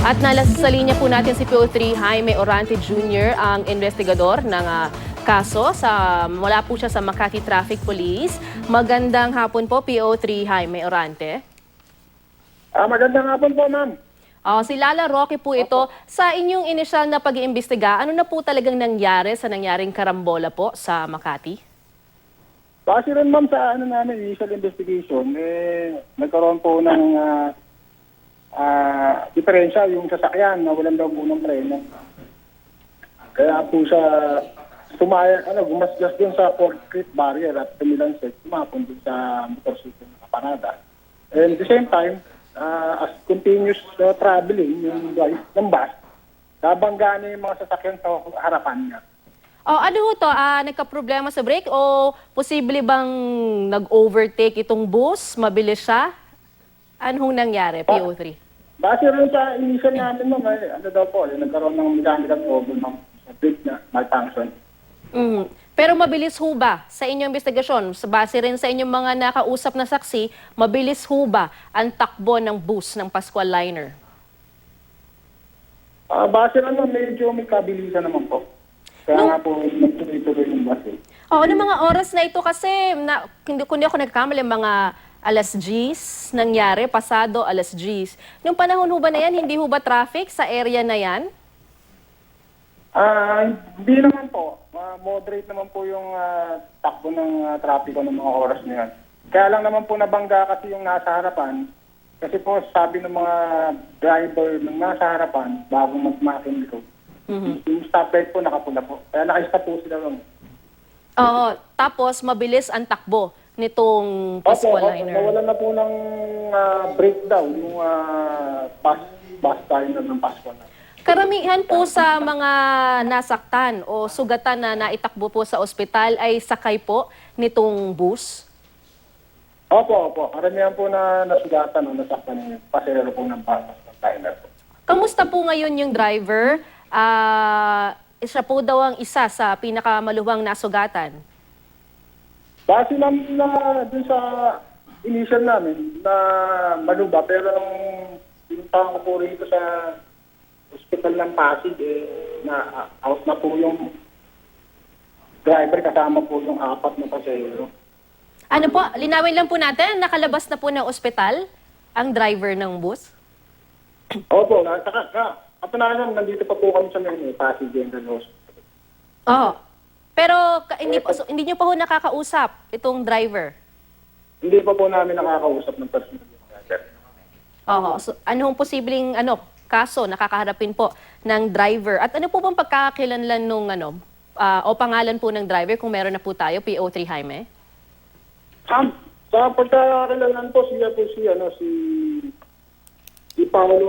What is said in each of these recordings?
At sa linya po natin si PO3 Jaime Orante Jr., ang investigador ng kaso. Wala po siya sa Makati Traffic Police. Magandang hapon po, PO3 Jaime Orante. Magandang hapon po, ma'am. Si Lala Roque po ito. Sa inyong inisyal na pag-iimbestiga, ano na po talagang nangyari sa nangyaring karambola po sa Makati? Base rin, ma'am, sa initial investigation, nagkaroon po ng diferensya yung sasakyan na walang daw po ng preno. Kaya po siya gumasgas dun sa concrete barrier at tumilansik, tumapon dun sa motorsiklo na parada. And at the same time, as continuous traveling yung ng bus, nabangga niya yung mga sasakyan sa harapan niya. Ano ho to? Nagka-problema sa brake o posible bang nag-overtake itong bus? Mabilis siya? Anong nangyari, PO3? Base rin sa initial namin, ma'am, nagkaroon ng mechanical problem ng brake na malfunction. Pero mabilis ho ba sa inyong investigasyon? Base rin sa inyong mga nakausap na saksi, mabilis ho ba ang takbo ng bus ng Pascual Liner? Base rin, ma'am, medyo may kabilisan naman po. Kaya nga po, nagtuloy-tuloy yung bus. Ano mga oras na ito kasi, kundi ako nagkamali, mga alas 10 nangyari, pasado alas 10. Nung panahon ho ba na yan, hindi ho ba traffic sa area na yan? Hindi naman po. Moderate naman po yung takbo ng trapiko ng mga oras na yan. Kaya lang naman po nabangga kasi yung nasa harapan. Kasi po sabi ng mga driver ng nasa harapan, bago magmakin dito, yung stoplight po nakapula po. Kaya naka-stop po sila lang. Tapos mabilis ang takbo nitong Pascual Liner. Nawalan na po ng breakdown yung bus liner ng Pascual Liner. Karamihan po sa mga nasaktan o sugatan na naitakbo po sa ospital ay sakay po nitong bus? Opo. Karamihan po na nasugatan o nasaktan yung pasero po ng bus liner po. Kamusta po ngayon yung driver? Siya po daw ang isa sa pinakamaluwang nasugatan. Base lang na dun sa initial namin na maluba, pero nung pinuntahan ko po rito sa hospital ng Pasig, na out na po yung driver kasama po yung 4 na pasahero. Ano po, linawin lang po natin, nakalabas na po ng ospital ang driver ng bus? Opo, kapananan, nandito pa po kami sa Pasig General Hospital. Pero hindi niyo pa ho nakakausap itong driver? Hindi pa po namin nakakausap ng personal. So, anong posibleng kaso nakakaharapin po ng driver? At ano po bang pagkakakilanlan nung o pangalan po ng driver kung meron na po tayo, PO3 Jaime? Sa pagkakakilanlan po si Paolo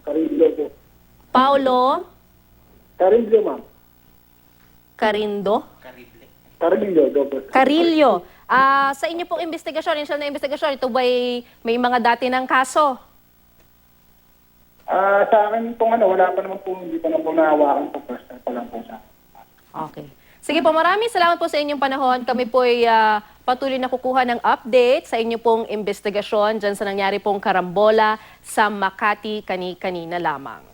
Carillo po. Paolo? Carillo, ma'am. Carindo? Carillo, dobo. Carillo. Sa inyo pong investigasyon, initial na investigasyon, ito ba'y may mga dati ng kaso? Sa akin pong wala pa naman po, hindi pa na po nahawakan po, first time pa lang po sa Okay. Sige po, maraming salamat po sa inyong panahon. Kami po ay patuloy na kukuha ng update sa inyo pong investigasyon dyan sa nangyari pong karambola sa Makati kanina lamang.